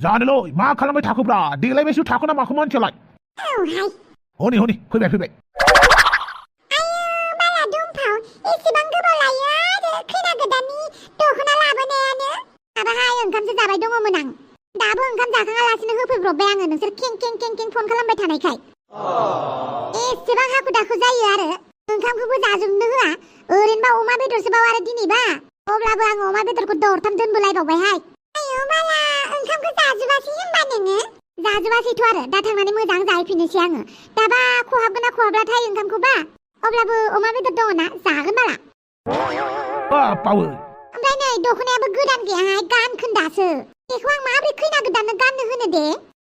जानोलै मा खालामबाय थाखोब्रा देलायबायसो थाखोना माखौ मानसियालाय हनै हनै फैबाय आयो बाला दंफाव एसेबां गोबाव लायो आरो खैना गोदाननि दख'ना लाबोनायानो माबाहाय ओंखामसो जाबाय दङमोन आं दाबो ओंखाम जाखाङालासिनो होफैब्रबबाय आङो नोंसोर कें फन खालामबाय थानायखाय एसेबां हाखु दाखु जायो आरो ओंखामखौबो जाजोबनो होआ ओरैनोबा अमा बेदरसोबाव आरो दिनैबा अब्लाबो आङो अमा बेदरखौ दरथाम दोनबोलायबावबायहाय आयो बाला ओंखामखौ जाजोबासै होनबा नोङो जाजोबासैथ' आरो दा थांनानै मोजां जाहैफिननोसै आङो दाबा खहाबगोन ना खहाब्लाथाय ओंखामखौबा अब्लाबो अमा बेदर दङना जागोन बाला बावो ओमफ्राय नै दख'नायाबो गोदान गैयाहाय गानखोन्दासो बेखौ आं माबोरै खैना गोदाननो गाननो होनो दे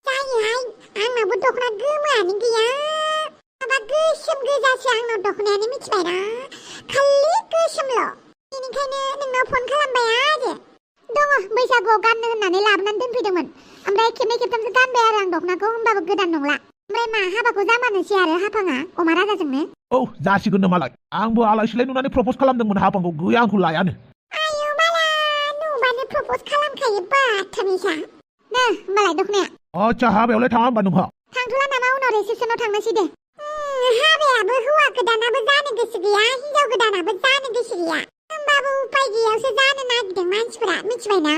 जायोहाय आंनावबो दख'ना गोमोआनो गैया माबा गोसोम गोजासो आंनाव दख'नायानो मिथिबायना खालि गोसोमल' बेनिखायनो नोंनाव फन खालामबाय आरो दङ बैसागुआव गाननो होननानै लाबोनानै दोनफैदोंमोन ओमफ्राय खेबनै खेबथामसो गानबाय आरो आं दख'नाखौ होमबाबो गोदान नंला ओमफ्राय मा हाबाखौ जामानोसै आरो हाफाङा अमा राजाजोंनो औ जासिगोन नामालाय आंबो आलासिलाय नुनानै प्रप'ज खालामदोंमोन हाफांखौ गैया आंखौ लायानो आयो बाला नुबानो प्रप'ज खालामखायो बाथामिसा नो होमबालाय दख'नाया आच्छा हाबायावलाय थाङा होमबा नोंहा थांथ'ला नामा उनाव रिसेपसनाव थांनोसै दे हाबायाबो हौवा गोदानाबो जानो गोसो गैया हिनजाव गोदानाबो जानो गोसो गैया होमबाबो उपाय गैयावसो जानो नागिरदों मानसिफोरा मिथिबायना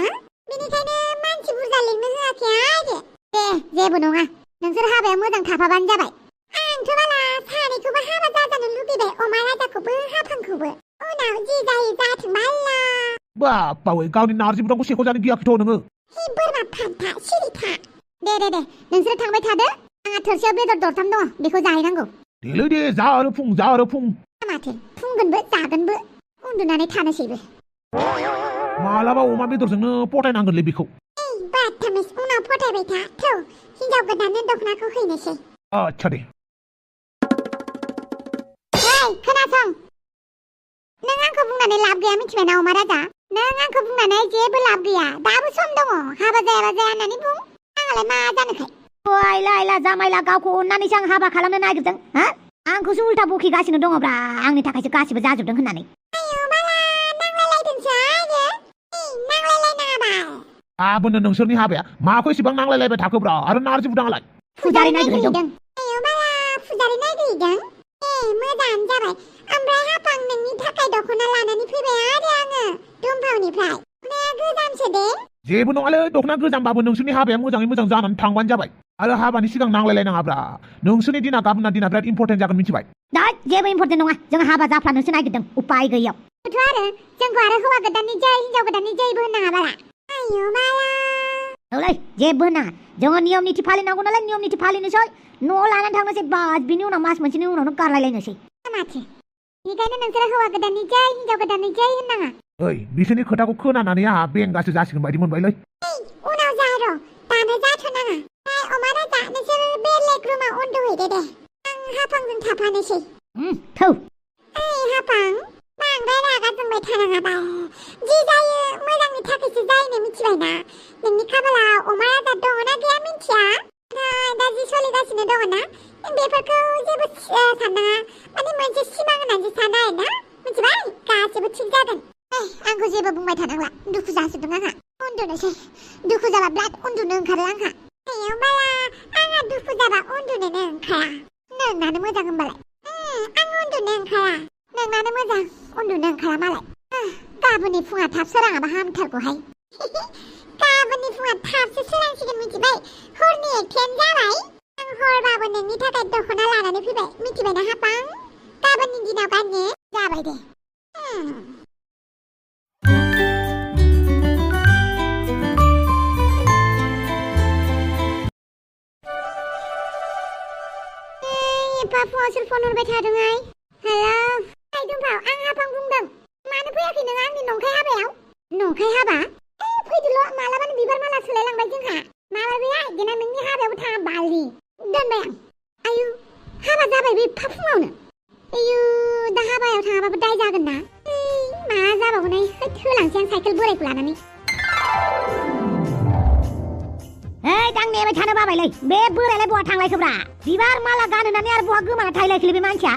बेनिखायनो मानसि बुरजा लिंनो होआखै आरो दे जेबो नङा नोंसोर हाबाया मोजां थाफाबानो जाबाय आंथ' बाला सानैखौबो हाबा जाजानो लुगैबाय अमा राजाखौबो हाफांखौबो उनाव जि जायो जाथों बाला बावै गावनि नारजि बुदांखौ सेख'जानो गियाखैथ' नोङो हे बोरमा फान्था सिरि था दे नोंसोर थांबाय थादो आंहा थोरसियाव बेदर दरथाम दङ बेखौ जाहैनांगौ देलै दे जा आरो फुं माथो फुंगोनबो जागोनबो उन्दुनानै थानोसैबो मालाबा अमा बेदरजोंनो पटायनांगोनलै बेखौ बाथामिस उनाव फटायबाय था थौ हिनजाव गोदाननो दख'नाखौ हैनोसै आच्छा दे खोनासं नों आंखौ बुंनानै लाब गैया मिथिबायना अमा राजा नों आंखौ बुंनानै जेबो लाब गैया दाबो सम दङ हाबा जायाबा जाया होननानै बुं आंलाय मा जानोखाय लायला जामायला गावखौ अननानैसो आं हाबा खालामनो नागिरदों हा आंखौसो उल्था बखिगासिनो दङब्रा आंनि थाखायसो गासिबो जाजोबदों होननानै आयो बाला नांलायलायदोंसो आयो नांलायलायनाङाबाल आबोनो नोंसोरनि हाबाया माखौ एसेबां नांलायलायबाय थाखोब्रा आरो नारजि बुदाङालाय फुजारि नागिरदों आयो बाला फुजारि नागिरदों मोजाङानो जाबाय ओमफ्राय हाफां नोंनि थाखाय दख'ना लानानै फैबाय आरो आङो दुमफावनिफ्राय दख'नाया गोजामसो दे जेबो नङालै दख'ना गोजामबाबो नोंसोरनि हाबाया मोजाङै मोजां जानानै थांबानो जाबाय आरो हाबानि सिगां नांलायलायनाङाब्रा नोंसोरनि दिना गाबोनना दिना बिराद इम्पर्टेन्ट जागोन मिथिबाय दा जेबो इम्पर्टेन्ट नङा जों हाबा जाफ्लानोसो नागिरदों उपाय गैयाव थ' आरो जोंखौ आरो हौवा गोदाननि जै हिनजाव गोदाननि जैबो होननाङा बाला आयो बाला औलै जेबो होननाङा जोङो नियम निथि फालिनांगौ नालाय नियम निथि फालिनोसै न'आव लानानै थांनोसै बास बिनि उनाव मास मोनसेनि उनावनो गारलायलायनोसै माथो बेनिखायनो नोंसोरो हौवा गोदाननि जै हिनजाव गोदाननि जै होननाङा ओइ बिसोरनि खोथाखौ खोनानानै आंहा बेंगासो जासिगोन बायदि मोनबायलै उनाव जा र' दानो जाथ'नाङा अमा राजा नोंसोर बेलेग रुमाव उन्दुहैदो दे आं हाफांजों थाफानोसै थौ हाफां बांद्राय रागा जोंबाय थानाङा बाल जि जायो मोजांनि थाखायसो जायोनो मिथिबायना नोंनि खाफालाव अमा राजा दङना गैया मिथिया दा जि सोलिगासिनो दङना बेफोरखौ जेबो साननाङा माने मोनसे सिमां होननानै साना आरोना मिथिबाय गासिबो थिग जागोन आंखौ जेबो बुंबाय थानांला दुखु जाजोबदों आंहा उन्दुनोसै दुखु जाबा बिराद उन्दुनो ओंखारो आंहा आयो बाला आंहा दुखु जाबा उन्दुनोनो ओंखारा नोंनानो मोजां होनबालाय आं उन्दुनो ओंखारा नोंनानो मोजां उन्दुनो ओंखारा मालाय गाबोननि फुङा थाब सोराङाबा हामथारगौहाय गाबोननि फुङा थाबसो सोरांसिगोन मिथिबाय हरनि एकथायानो जाबाय आं हरबाबो नोंनि थाखाय दख'ना लानानै फैबाय मिथिबायना हाफां गाबोननि दिनाव गाननो जाबाय दे फुङाव सोर फन हरबाय थादोंहाय हेलौ दुमफाव आं हाफां बुंदों मानो फैयाखै नों आंनि नंखाय हाबायाव नंखाय हाबा फैदोल' मालाबानो बिबार माला सोलायलांबाय जोंहा मालाबाया देना नोंनि हाबायावबो थाङा बालि दोनबाय आं आयु हाबा जाबाय बे एफा फुङावनो आयु दा हाबायाव थाङाबाबो दाय जागोन ना मा जाबावगोन होलांसै आं साइकेल बोरायखौ लानानै आं नेबाय थानो बाबायलै बे बोरायलाय बहा थांलायखोब्रा बिबार माला गानहोनानै आरो बहा गोमाना थाहैलायखोलै बे मानसिया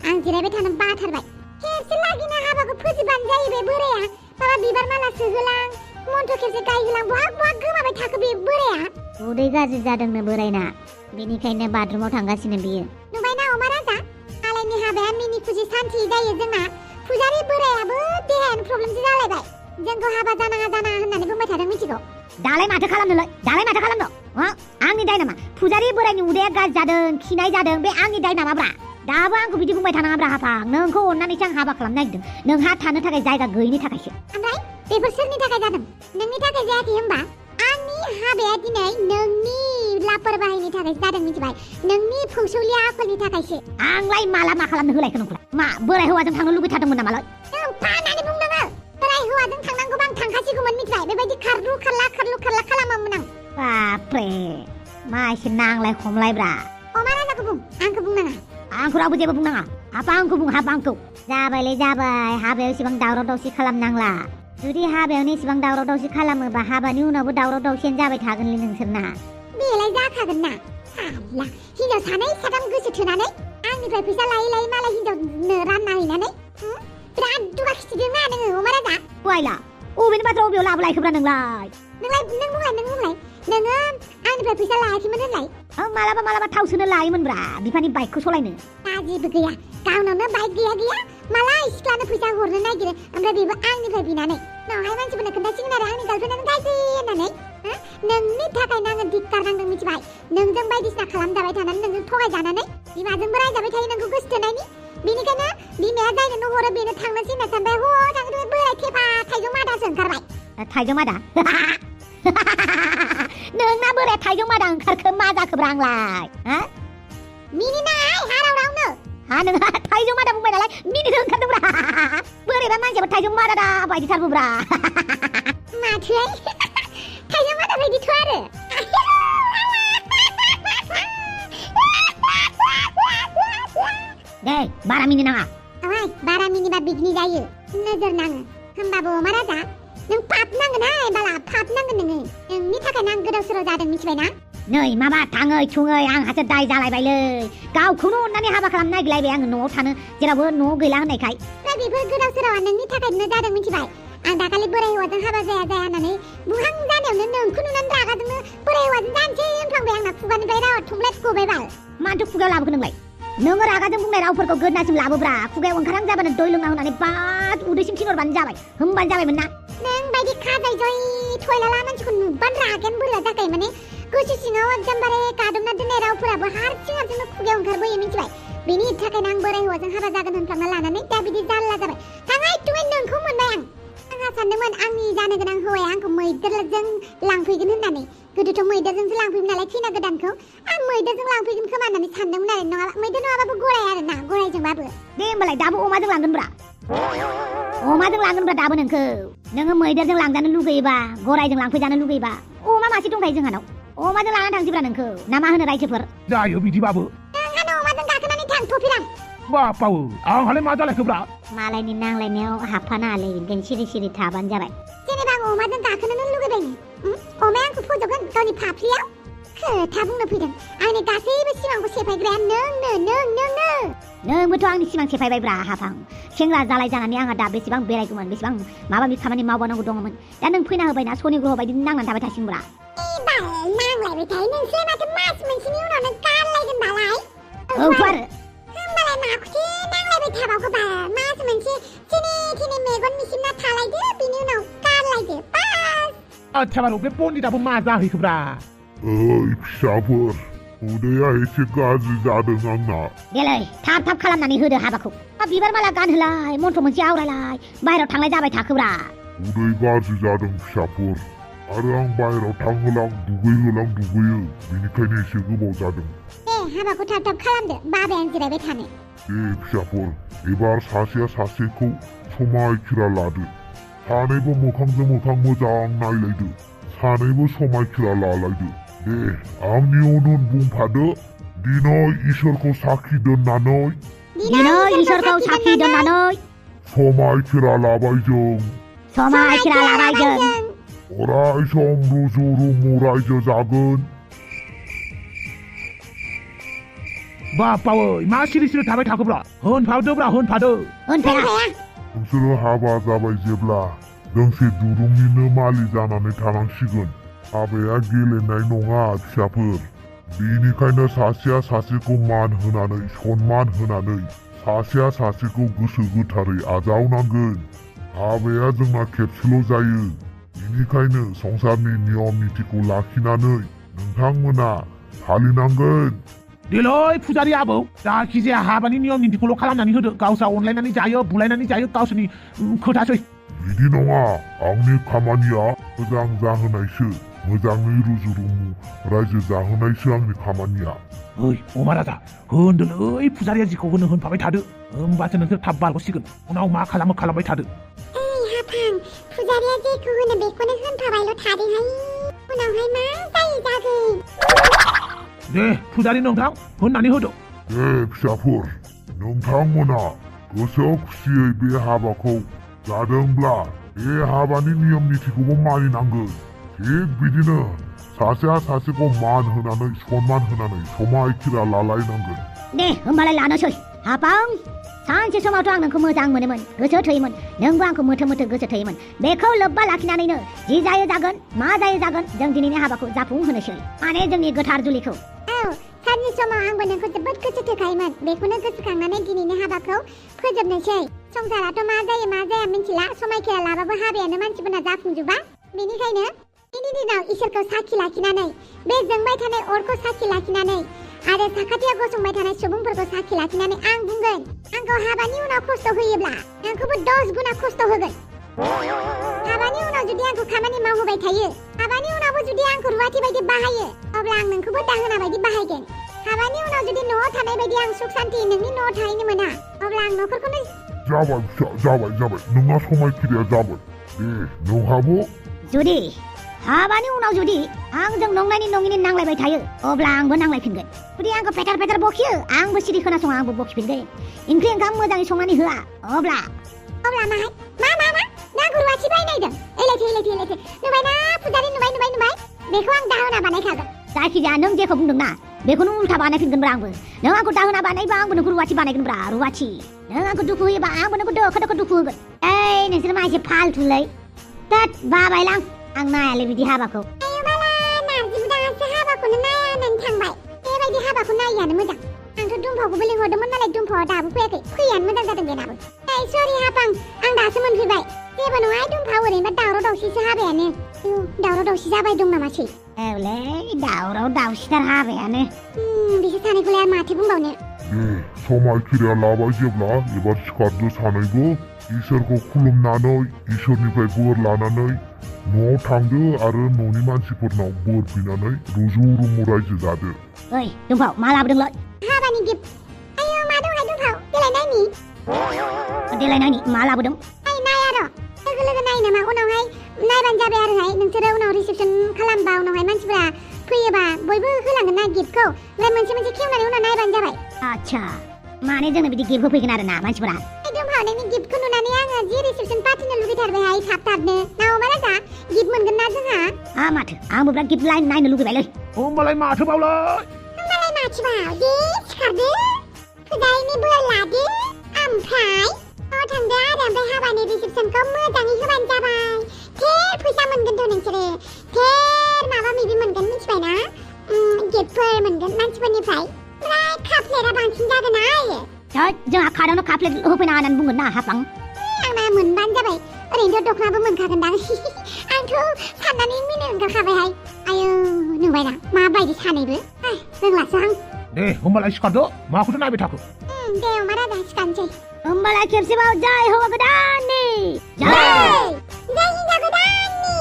आं जिरायबाय थानो बाथारबाय खेबसे लागिना हाबाखौ फोजोबबानो जायो बे बोराया माबा बिबार माला सोहोलां मन्थ्र खेबसे गायहोलां बहा बहा गोमाबाय थाखो बे बोराया उदै गाज्रि जादोंनो बोरायना बेनिखायनो बाथरुमाव थांगासिनो बियो नुबायना अमा राजा आलायनि हाबाया मिनि खुसि सान्थि जायो जोंना फुजारि बोरायाबो देहायानो प्रब्लेमसो जालायबाय जोंखौ हाबा जानाङा होननानै बुंबाय थादों मिथिगौ दालाय माथो खालामनो आंनि दाय नामा फुजारि बोरायनि उदैया गाज्रि जादों खिनाय जादों बे आंनि दाय नामाब्रा दाबो आंखौ बिदि बुंबाय थानाङाब्रा हाफां नोंखौ अननानैसो आं हाबा खालामनो नागिरदों नोंहा थानो थाखाय जायगा गैयिनि थाखायसो ओमफ्राय बेफोर सोरनि थाखाय जादों नोंनि थाखाय जायाखै होमबा आंनि हाबाया दिनै नोंनि लापरवाहिनि थाखाय जादों मिथिबाय नोंनि फौसौलिया आखलनि थाखायसो आंलाय माला मा खालामनो होलायखो नोंखौलाय मा बोराय हौवाजों थांनो लुगैथारदोंमोन नामालाय नों फानानै बुंदोङो बोराय हौवाजों थांनांगौबा आं थांखासिगौमोन मिथिबाय बेबायदि खारलु खारला खालामामोन आं बाप्रे मा एसे नांलाय खमलायब्रा अमा राजाखौ बुं आंखौ बुंनाङा आंखौ रावबो जेबो बुंनाङा हाबा आंखौ बुं हाबा आंखौ जाबायलै जाबाय हाबायाव इसेबां दावराव दावसि खालामनांला जुदि हाबायावनो इसेबां दावराव दावसि खालामोबा हाबानि उनावबो दावराव दावसियानो जाबाय थागोनलै नोंसोरना बेलाय जाखागोन ना साला हिनजाव सानै साथाम गोसो थोनानै आंनिफ्राय फैसा लायै मालाय हिनजावनो रानना हैनानै बिराद दुगा खिथिदोंना नोङो अमा राजा वायला अबेनि बाथ्रा अबेयाव लाबोलायखोब्रा नोंलाय नोङो आंनिफ्राय फैसा लायाखैमोन होनलाय आं मालाबा थाव सोनो लायोमोनब्रा बिफानि बाइकखौ सलायनो गाज्रिबो गैया गावनावनो बाइक गैया माला सिख्लानो फैसा हरनो नागिरो ओमफ्राय बेबो आंनिफ्राय बिनानै उनावहाय मानसिफोरनो खोन्थासिगोन आरो आंनि गार्लफ्रेन्डानो गाज्रि होननानै नोंनि थाखायनो आङो धिक्कार नांदों मिथिबाय नोंजों बायदिसिना खालामजाबाय थानानै नोंजों थगायजानानै बिमाजोंबो रायजाबाय थायो नोंखौ गोसो थोनायनि बेनिखायनो बिमाया जायनो हरो बेनो थांनोसै होनना सानबाय ह थांदों बोराय थेफा थाइजौ मादासो ओंखारबाय थाइजौ मादा नोंना बोराय थाइजौ मादा ओंखारखो मा जाखोब्रा आंलाय मिनिनाय हारावरावनो नोंहा थाइजौ मादा बुंबाय नालाय मिनिनो ओंखारदोंब्रा बोरैबा मानसियाबो थाइजौ मादा दा बायदिथारबोब्रा माथोहाय थाइजौ मादा बायदिथ' आरो दे बारा मिनिनाङा ओइ बारा मिनिबा बिगनि जायो नोजोर नाङो होमबाबो अमा राजा नों पाप नांगोन बाला पाप नांगोन नोंनि थाखायनो आं गोदाव सोराव जादों मिथिबायना नै माबा थाङै थुङै आंहासो दाय जालायबायलै गावखौनो अननानै हाबा खालामनो नागिरलायबाय आङो न'आव थानो जेरावबो न'आव गैला होननायखाय बेफोर गोदाव सोरावा नोंनि थाखायनो जादों मिथिबाय आं दाखालि बोराय हौवाजों हाबा जाया होननानै बुहां जानायावनो नोंखौ नुनानै रागाजोंनो बोराय हौवाजों जानोसै होनफ्लांबाय आंना खुगानिफ्राय रावा थुंब्लेट गबाय बाल मानोथो खुगायाव लाबोखो नोंलाय नोङो रागाजों बुंनाय रावफोरखौ गोदनासिम लाबोब्रा खुगायाव ओंखारहां जाबानो दै लोंना होनानै बाद उदैसिम थिनहरबानो जाबाय होमबानो जाबायमोन ना नों बायदि खाजाय जय थयलाला मानसिखौ नुबानो रागायानो बोरला जाखायो माने गोसो सिङाव एकदमबारे गादबना दोननाय रावफोराबो हारसिंनो खुगायाव ओंखारबोयो मिथिबाय बेनि थाखायनो आं बोराय हौवाजों हाबा जागोन होनफ्लांना लानानै दा बिदि जारला जाबाय थाङै थुङै नोंखौ मोनबाय आंहा सानदोंमोन आंनि जानो गोनां हौवाया आंखौ मैदेरजों लांफैगोन होननानै गोदोथ' मैदेरजोंसो लांफैयोमोन नालाय खैना गोदानखौ आं मैदेरजों लांफैगोन खोमा होननानै सानदोंमोन आरो नङाबा मैदेर नङाबाबो गराय आरो ना गरायजोंबाबो दे होमबालाय दाबो अमाजों लांगोनब्रा दाबो नोङो मैदेरजों लांजानो लुगैयोबा गरायजों लांफैजानो लुगैयोबा अमा मासे दंखायो जोंहानाव अमाजों लानानै थांसैब्रा नोंखौ ना मा होनो रायजोफोर जायो बिदिबाबो नोंहानो अमाजों गाखोनानै थां थफिरां बापावो आंहालाय मा जालायखोब्रा मालायनि नांलायनायाव हाबफानाङालै ओंखायनो सिरि थाबानो जाबाय जेनेबा आं अमाजों गाखोनोनो लुगैबाय अमाया आंखौ फोजोबगोन गावनि फाफ्लियाव खोथा बुंनो फैदों आंनि गासैबो सिमांखौ सेफायग्राया नोंनो नोंबोथ' आंनि सिमां सेफायबायब्रा हाफां सेंग्रा जालाय जानानै आंहा दा बेसेबां बेरायगौमोन बेसेबां माबा माबि खामानि मावबावनांगौ दङमोन दा नों फैना होबायना सनि ग्रह बायदि नांनानै थाबाय थासिगोनब्रा नांलायबाय थायो नोंसोर माथो मास मोनसेनि उनावनो गारलायगोन बालाय आरो होमबालाय माखौथो नांलायबाय थाबावगोबा मास मोनसे थिनि मेगन मिसिमना थालायदो बिनि उनाव गारलायदो बास आच्छा बारु बे पन्डिताबो मा जाहैखोब्रा ओइ फिसाफोर उदैया एसे गाज्रि जादों आंना देलै थाब खालामनानै होदो हाबाखौ बिबार माला गानहोलाय मन्त्र मोनसे आवरायलाय बाहेराव थांलाय जाबाय थाखोब्रा उदै गाज्रि जादों फिसाफोर आरो आं बाहेराव थांहोलां दुगैयो बेनिखायनो एसे गोबाव जादों हाबाखौ थाब खालामदो बाबाया जिरायबाय थानो फिसाफोर एबार सासेया सासेखौ समायखिरा लादो सानैबो मोखांजों मोखां मोजां नायलायदो सानैबो समायखिरा लालायदो दे आंनि उन बुंफादो दिनै इसोरखौ साखि दोननानै समायखिरा लाबाय जों अराय सम रुजु रुमु रायजो जागोन बापावो मा सिरि थाबाय थाखोब्रा होनफादोब्रा होनफादो नोंसोरो हाबा जाबाय जेब्ला दोंसे दुरुंनिनो मालि जानानै थानांसिगोन हाबाया गेलेनाय नङा फिसाफोर बेनिखायनो सासेया सासेखौ मान होनानै सनमान होनानै सासेया सासेखौ गोसो गोथारै आजावनांगोन हाबाया जोंना खेबसेल' जायो बेनिखायनो संसारनि नियम नितिखौ लाखिनानै नोंथांमोना फालिनांगोन देलै फुजारि आबौ जायखिजाया हाबानि नियम नितिखौल' खालामनानै होदो गावस्रा अनलायनानै जायो बुलायनानै जायो गावसोरनि खोथासै बिदि नङा आंनि खामानिया मोजां जाहोनायसो मोजाङै रुजु रुमु रायजो जाहोनायसो आंनि खामानिया ओइ अमा राजा होनदोलै फुजारिया जिखौ होनो होनफाबाय थादो होमबासो नोंसोर थाब बारग'सिगोन उनाव मा खालामो खालामबाय थादो ओइ हाफां फुजारिया जेखौ होनो बेखौनो होनफाबायल' थादोहाय उनावहाय मा जायो जागोन दे फुजारि नोंथां होननानै होदो दे फिसाफोर नोंथांमोना गोसो खुसियै बे हाबाखौ जादोंब्ला बे हाबानि नियम नितिखौबो मानिनांगोन थिग बिदिनो सासेया सासेखौ मान होनानै सनमान होनानै समायखिरा लालायनांगोन दे होमबालाय लानोसै हाफां सानसे समावथ' आं नोंखौ मोजां मोनोमोन गोसो थोयोमोन नोंबो आंखौ मोथो मोथो गोसो थोयोमोन बेखौ लोब्बा लाखिनानैनो जि जायो जागोन मा जायो जागोन जों दिनैनि हाबाखौ जाफुंहोनोसै माने जोंनि गोथार जुलिखौ औ सानसे समाव आंबो नोंखौ जोबोद गोसो थोखायोमोन बेखौनो गोसोखांनानै दिनैनि हाबाखौ फोजोबनोसै संसाराथ' मा जाया मिथिला समायखिरा लाबाबो हाबायानो मानसिफोरना जाफुंजोबा बेनिखायनो दिनैनि दिनाव इसोरखौ साखि लाखिनानै बे जोंबाय थानाय अरखौ साखि लाखिनानै आरो साखाथियाव गसंबाय थानाय सुबुंफोरखौ साखि लाखिनानै आं बुंगोन आंखौ हाबानि उनाव खस्थ' होयोब्ला आंखौबो 10 गुना खस्थ' होगोन हाबानि उनाव जुदि आंखौ खामानि मावहोबाय थायो हाबानि उनावबो जुदि आंखौ रुवाथि बायदि बाहायो अब्ला आं नोंखौबो दाहोना बायदि बाहायगोन हाबानि उनाव जुदि न'आव थानाय बायदि आं सुख शान्ति नोंनि न'आव थाहैनो मोना अब्ला आं न'खरखौनो जाबाय फिसा जाबाय नोंहा समायखिराया जाबाय दे नोंहाबो जुदि हाबानि उनाव जुदि आंजों नंनायनि नङिनि नांलायबाय थायो अब्ला आंबो नांलायफिनगोन जुदि आंखौ पेटार पेटार बखियो आंबो सिरि खोनासङा आंबो बखिफिनगोन ओंख्रि ओंखाम मोजाङै संनानै होआ अब्ला माहाय मा नों रुवाथि बायनायदों एलायथो नुबायना फुजारि नुबाय बेखौ आं दाहोना बानायखागोन जायखिजाया नों जेखौ बुंदोंना बेखौनो उल्था बानायफिनगोनब्रा आंबो नों आंखौ दाहोना बानायबा आंबो नोंखौ रुवाथि बानायगोनब्रा रुवाथि नों आंखौ दुखु होयोबा आंबो नोंखौ दोखो दुखु होगोन ओइ नोंसोर मा एसे फालथुलै तात बाबायलां आं नायालै बिदि हाबाखौ नारजि बुदाङासो हाबाखौनो नाया होननानै थांबाय बेबायदि हाबाखौ नायियानो मोजां आंथ' दुमफावखौबो लिंहरदोंमोन नालाय दुमफावा दाबो फैयानो मोजां जादों बेनाबो ओइ सरि हाफां आं दासो मोनफैबाय जेबो नङा दुमफा ओरैनोबा दावराव दावसिसो हाबायानो दावराव दावसि जाबाय दं नामासै औलै दावराव दावसिथार हाबायानो बिसोर सानैखौलाय माथो बुंबावनो दे समायखिराया लाबाय जेब्ला एबार सिखारदो सानैबो इसोरखौ खुलुमनानै इसोरनिफ्राय बोर लानानै न'आव थांदो आरो न'नि मानसिफोरनाव बोर बिनानै रुजु रुमु रायजो जादो ओइ दुमफाव मा लाबोदोंलै हाबानि गिफ्ट आयौ मा दंहाय दुमफाव देलायनायनि मा लाबोदों नाया र' लोगो नायो नामा उनावहाय नायबानो जाबाय आरोहाय नोंसोरो उनाव रिसेपसन खालामबा उनावहाय मानसिफोरा फैयोबा बयबो होलांगोन ना गिफ्टखौ ओमफ्राय मोनसे खेवनानै उनाव नायबानो जाबाय आच्छा माने जोंनो बिदि गिफ्ट होफैगोन आरो ना मानसिफोरा दुमफाव नोंनि गिफ्टखौ नुनानै आङो जि रिसेपसन पार्टिनो लुगैथारबायहाय थाबनो ना अमा राजा गिफ्ट मोनगोन ना जोंहा माथो आंबो बिराद गिफ्ट नायनो लुगैबायलै होमबालाय माथोबावलै दे सिखारदो फुजारिनि बोर लादो ओमफ्राय न'आव थांदो आरो ओमफ्राय हाबानि रिसेपसनखौ मोजाङै होबानो जाबाय धेर फैसा मोनगोनथ' नोंसोरो धेर माबा माबि मोनगोन मिथिबायना गिफ्टफोर मोनगोन मानसिफोरनिफ्राय ओमफ्राय काप प्लेटआ बांसिन जागोन आरो जोंहा खादावनो काप प्लेट होफैनाङा होननानै बुंगोन ना हाफां आंना मोनबानो जाबाय ओरैनोथ' दख'नाबो मोनखागोनदां आंथ' साननानै मिनो ओंखारखाबायहाय आयौ नुबायना माबायदि सानैबो रोंलासो आं दे होमबालाय सिखारदो माखौथो नायबाय थाखो दे अमा राजा सिखारनोसै होमबालाय खेबसेबाव जय हौवा गोदाननि जय हिनजाव गोदाननि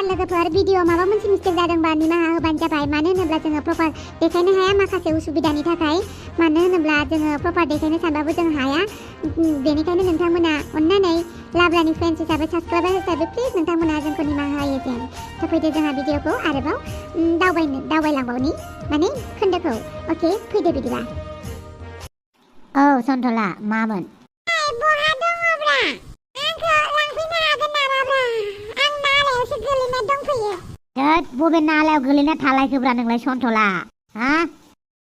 लोगोफोर भिडिअ माबा मोनसे मिस्टेक जादोंबा निमाहा होबानो जाबाय मानो होनोब्ला जोङो प्रपार देखायनो हाया माखासे उसुबिदानि थाखाय मानो होनोब्ला जोङो प्रपार देखायनो सानबाबो जों हाया बेनिखायनो नोंथांमोना अननानै लाब्रानि फ्रेन्ड्स हिसाबै साबस्क्राइबार हिसाबै प्लिज नोंथांमोना जोंखौ निमाहा होयो जेन फैदो जोंहा भिडिअखौ आरोबाव दावबायलांबावनि माने खोन्दोखौ अके फैदो बिदिबा औ सन्थला मामोन बहा दङब्रा आंखौ लांफैनो हागोन नामाब्रा आं नालायावसो गोलैना दंफैयो थोद बबे नालायाव गोलैना थालायखोब्रा नोंलाय सन्थला हा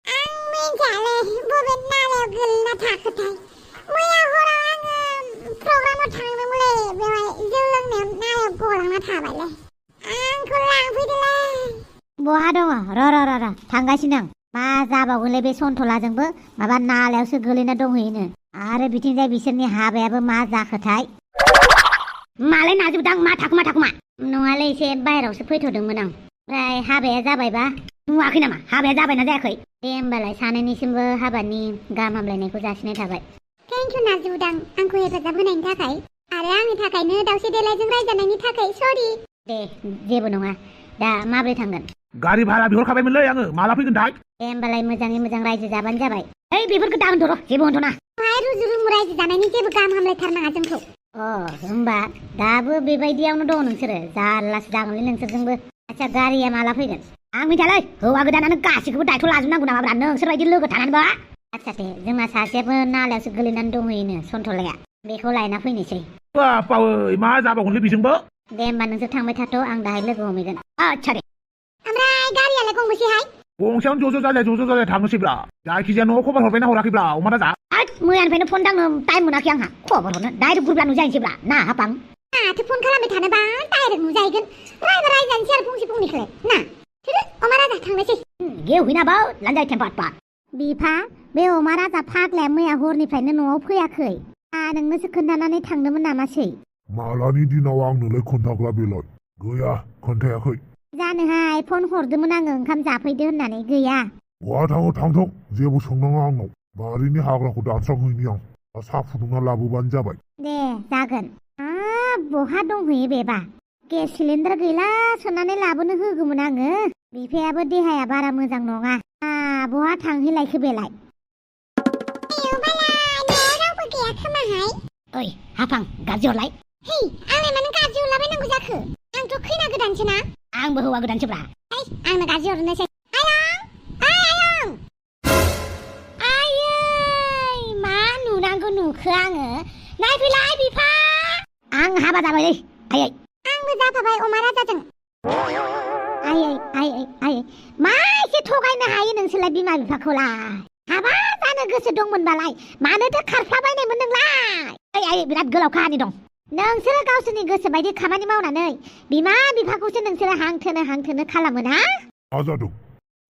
आं मिन्थियालै बबे नालायाव गोलैना थाखोथाय मैया हराव आङो प्रग्रामाव थांदोंमोनलै बेवहाय जौ लोंनायाव नालायाव गलांना थाबायलै आंखौ लांफैदोलै बहा दङ र' थांगासिनो आं मा जाबावगोनलै बे सन्थलाजोंबो माबा नालायावसो गोलैना दंहैयोनो आरो बिथिंजाय बिसोरनि हाबायाबो मा जाखोथाय मालाय नाजोबदां मा थाखुमा नङालै एसे बाहेरावसो फैथ'दोंमोन आं ओमफ्राय हाबाया जाबायबा नुवाखै नामा हाबाया जाबायना जायाखै दे होमबालाय सानैनिसिमबो हाबानि गाहाम हामलायनायखौ जासिनाय थाबाय थेंक इउ नाजुदां आंखौ हेफाजाब होनायनि थाखाय आरो आंनि थाखायनो दावसे देलायजों रायजानायनि थाखाय सरि दे जेबो नङा दा माब्रै थांगोन गारि भारा बिहरखाबायमोनलै आङो माला फैगोनथाय दे होमबालाय मोजाङै मोजां रायजो जाबानो जाबाय ओइ बेफोरखौ दा होनथ' र' जेबो होनथ'ना बेवहाय रुजु रुमु रायजो जानायनि जेबो गाहाम हामलायथारनाङा जोंखौ होमबा दाबो बेबायदियावनो दङ नोंसोरो जारलासो जागोनलै नोंसोरजोंबो आच्छा गारिया माला फैगोन आं मिथियालै हौवा गोदानानो गासिखौबो दायथ' लाजोबनांगौ नामाब्रा नोंसोर बायदि लोगो थानानैबा आच्छा दे जोंना सासेयाबो नालायावसो गोलैनानै दंहैयोनो सन्थलाया बेखौ लायना फैनोसै बापावै मा जाबावगोनलै बेजोंबो दे होमबा नोंसोर थांबाय थाथ' आं दाहाय लोगो हमहैगोन आच्छा दे ओमफ्राय गारियालाय गंबेसेहाय गंसेयावनो ज' जाजाय थांनोसैब्रा जायखिजाया न'आव खबर हरबायना हराखैब्रा अमा राजा मैयानिफ्रायनो फन दांनो टाइम मोनाखै आंहा खबर हरनो डाइरेक्ट गुरब्ला नुजाहैनोसैब्रा ना हापां माथो फन खालामबाय थानोबा डाइरेक्ट नुजाहैगोन रायजानोसै आरो फंसे फंनैखौलाय ना अमा राजा थांनोसै गेवहैना बाव लानजाय टेम्पाट पाट बिफा बे अमा राजा फाग्लाया मैया हरनिफ्रायनो न'आव फैयाखै नोंनोसो खोन्थानानै थांदोंमोन नामासै मालानि दिनाव आंनोलाय खोन्थाग्रा बेलाय गैया खोन्थायाखै जानोहाय फन हरदोंमोन आङो ओंखाम जाफैदो होननानै गैया बहा थाङो थांथों जेबो सोंनाङा आंनाव बारिनि हाग्राखौ दानस्रांहैनि आं साहा फुदुंना लाबोबानो जाबाय दे जागोन बहा दंहैयो बेबा गेस सिलिन्डार गैला सोनानै लाबोनो होगौमोन आङो बिफायाबो देहाया बारा मोजां नङा बहा थांहैलायखो बेलाय ओइ हाफां गाज्रि हरलाय आंलाय मानो गाज्रि हरलाबायनांगौ जाखो आंथ' खैना गोदानसो ना आंबो हौवा गोदानसोब्रा आंनो गाज्रि हरनोसै मा नुनांगौ नुखो आङो नायफैलाय बिफा आं हाबा जाबायलै आयै आंबो जाफाबाय अमा राजाजों आयै मा एसे थगायनो हायो नोंसोरलाय बिमा बिफाखौलाय हाबा जानो गोसो दंमोनबालाय मानोथो खारफ्लाबायनायमोन नोंलाय आयै बिराद गोलाव खाहानि दं नोंसोरो गावसोरनि गोसो बायदि खामानि मावनानै बिमा बिफाखौसो नोंसोरो हांथोनो खालामो ना मा जादों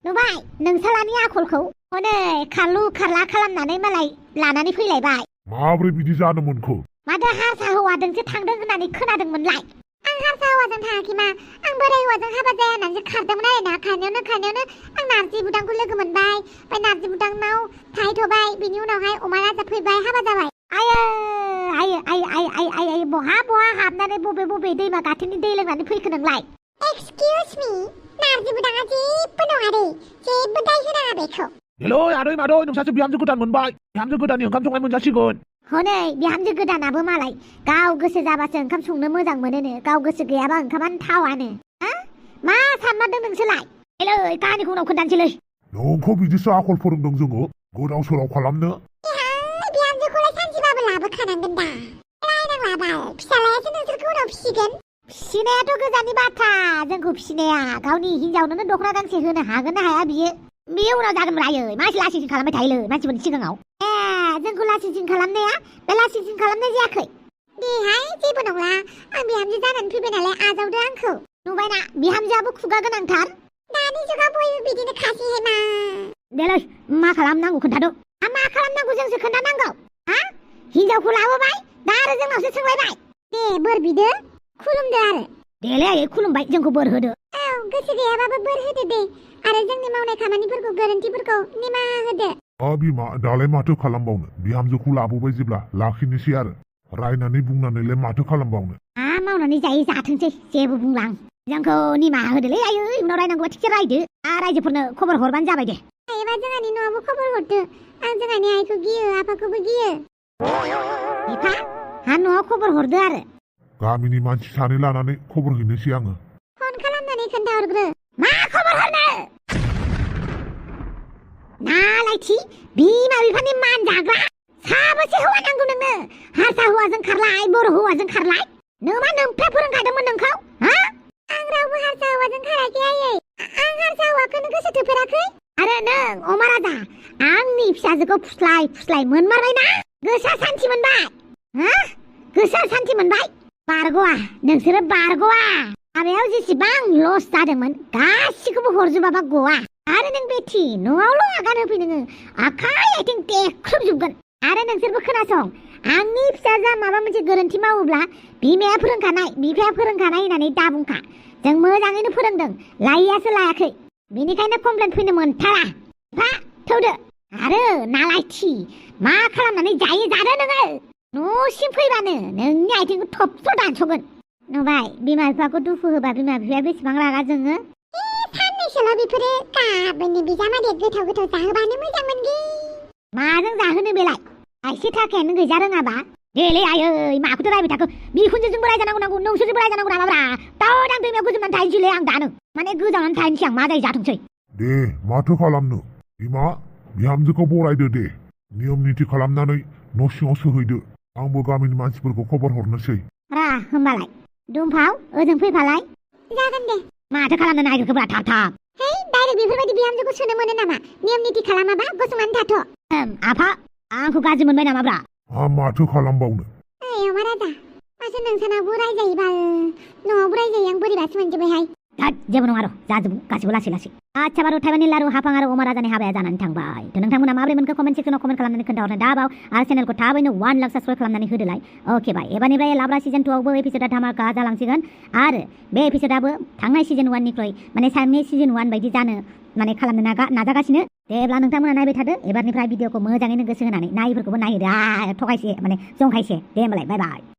नुबाय नोंसालानि आखलखौ हनै खारलु खारला खालामनानै मालाय लानानै फैलायबाय माब्रै बिदि जानो मोनखो माथो हारसा हौवाजोंसो थांदों होननानै खोनादोंमोनलाय आं हारसा हौवाजों थाङाखै मा आं बोराय हौवाजों हाबा जाया होननानैसो खारदोंमोन आरोना खारनायावनो आं नारजि बुदांखौ लोगो मोनबाय ओमफ्राय नारजि बुदांनाव थाहैथ'बाय बिनि उनावहाय अमा राजा फैबाय हाबा जाबाय आयै बहा हाबनानै बबे दैमा गाथोननि दै लोंनानै फैखो नोंलाय एक्सकिउज मी नारजि बुदाङा जेबो नङा दे जेबो दाय होनाङा बेखौ हेलौ आदै मादै नोंसासो बिहामजो गोदान मोनबाय बिहामजो गोदाननि ओंखाम संनाय मोनजासिगोन हनै बिहामजो गोदानाबो मालाय गाव गोसो जाबासो ओंखाम संनो मोजां मोनोनो गाव गोसो गैयाबा ओंखामानो थावानो मा सानमारदों नोंसोरलाय हेलै काहानिखौ उनाव खोन्थानोसैलै नोंखौ बिदिसो आखल फोरोंदों जोङो गोदाव सोराव खालामनो बिहामजोखौलाय सानसेबाबो लाबोखानांगोन दा रायनांलाबाय फिसालायासो नोंसोरखौ उनाव फिसिगोन फिसिनायाथ' गोजाननि बाथ्रा जोंखौ फिसिनाया गावनि हिनजावनोनो दख'ना गांसे होनो हागोन ना हाया बियो उनाव जागोन रायो मानसि लासिंसिं खालामबाय थायोलै मानसिफोरनि सिगाङाव जोंखौ लासिंसिं खालामनाया बे लासिंसिं खालामनाय जायाखै देहाय जेबो नंला आं बिहामजो जानानै फैबाय नालाय आजावदो आंखौ नुबायना बिहामजोआबो खुगा गोनांथार दानि जुगाव बयबो बिदिनो खासैहाय मा देलै मा खालामनांगौ खोन्थादो मा खालामनांगौ जोंसो खोन्थानांगौ हिनजावखौ लाबोबाय दा आरो जोंनावसो सोंलायबाय दे बोर बिदो खुलुमदो आरो देलै आयै खुलुमबाय जोंखौ बोर होदो गोसो गैयाबाबो बोर होदो दे आरो जोंनि मावनाय खामानिफोरखौ गोरोन्थिफोरखौ निमाहा होदो बिमा दालाय माथो खालामबावनो बिहामजोखौ लाबोबाय जेब्ला लाखिनोसै आरो रायनानै बुंनानैलाय माथो खालामबावनो मावनानै जायै जाथोंसै जेबो बुंला आं जोंखौ निमाहा होदोलै आयै उनाव रायनांगौबा थिगसे रायदो रायजोफोरनो खबर हरबानो जाबाय दे हायोबा जोंहानि न'आवबो खबर हरदो आं जोंहानि आइखौ गियो आफाखौबो गियो बिफा न'आव खबर हरदो आरो गामिनि मानसि सानै लानानै खबर हैनोसै आङो फन खालामनानै खोन्थाहरग्रो मा खबर हरनो नालायथि बिमा बिफानि मान जाग्रा साबेसे हौवा नांगौ नोंनो हारसा हौवाजों खारलाय बर' हौवाजों खारलाय नों मा नोमफा फोरोंखादोंमोन नोंखौ आं रावबो हारसा हौवाजों खाराखै आयै आं हारसा हौवाखौनो गोसो थोफेराखै आरो नों अमा राजा आंनि फिसाजोखौ फुस्लाय मोनमारबायना गोसोआ सान्थि मोनबाय गोसोआ सान्थि मोनबाय बारग'आ नोंसोरो बारग'आ हाबायाव जेसेबां लस जादोंमोन गासिखौबो हरजोबाबा गवा आरो नों बेथि न'आवल' आगान होफै नोङो आखाइ आथिं देख्रुबजोबगोन आरो नोंसोरबो खोनासं आंनि फिसाजोआ माबा मोनसे गोरोन्थि मावोब्ला बिमाया फोरोंखानाय बिफाया फोरोंखानाय होननानै दाबुंखा जों मोजाङैनो फोरोंदों लायैयासो लायाखै बेनिखायनो कमप्लेन फैनो मोनथारा फा थौदो आरो नालायथि मा खालामनानै जायो जादो नोङो न'सिम फैबानो नोंनि आथिंखौ थबस्र' दानस'गोन नुबाय बिमा बिफाखौ दुखु होबा बिमा बिफाया बेसेबां रागा जोङो साननैसोल' बेफोरो गाबोननि बिजामादैया गोथाव गोथाव जाहोबानो मोजां मोनगोन माजों जाहोनो बेलाय आइसे थाखायानो गैजा रोङाबा देलै आयै माखौथो रायबाय थाखो बिखुनजोजोंबो रायजानांगौ नांगौ नोंसोरजोंबो रायजानांगौ नामाब्रा दाउदां दैमायाव गोजोमनानै थाहैनोसैलै आं दानो माने गोजावनानै थाहैनोसै आं मा जायो जाथोंसै दे माथो खालामनो बिमा बिहामजोखौ बरायदो दे नियम निथि खालामनानै न' सिङाव सोहैदो आंबो गामिनि मानसिफोरखौ खबर हरनोसै रा होमबालाय दुमफाव ओजों फैफालाय जागोन दे माथो खालामनो नागिरखोब्रा थाब थाब है डाइरेक्ट बेफोरबायदि बिहामजोखौ सोनो मोनो नामा नियम निथि खालामाबा गसंनानै थाथ' आफा आंखौ गाज्रि मोनबाय नामाब्रा माथो खालामबावनो ओइ अमा राजा माथो नोंसानावबो रायजायोबाल न'आवबो रायजायो आं बोरैबासो मोनजोबबायहाय जेबो नङा र' जाजोबो गासिबो लासै लासै आच्छा बारु थाइबानि लारु हाफां आरो अमा राजानि हाबाया जानानै थांबाय थ' नोंथांमोना माबोरै मोनखो कमेन्ट सेक्सनाव कमेन्ट खालामनानै खोन्थाहरनो दाबाव आरो चेनेलखौ थाबैनो 1 लाख साबस्क्राइब खालामनानै होदोलाय अके बाय एबारनिफ्राय लाब्रा सिजन 2 आवबो एपिसोडा धामाका जालांसिगोन आरो बे एपिसोडाबो थांनाय सिजन 1 निफ्राय माने साननै सिजन 1 बायदि जानो माने खालामनो नाजागासिनो देब्ला नोंथांमोना नायबाय थादो एबारनिफ्राय भिडिअखौ मोजाङैनो गोसो होनानै नायिफोरखौबो नायदो थगायसे माने जंखायसे दे होमबालाय बाय बाय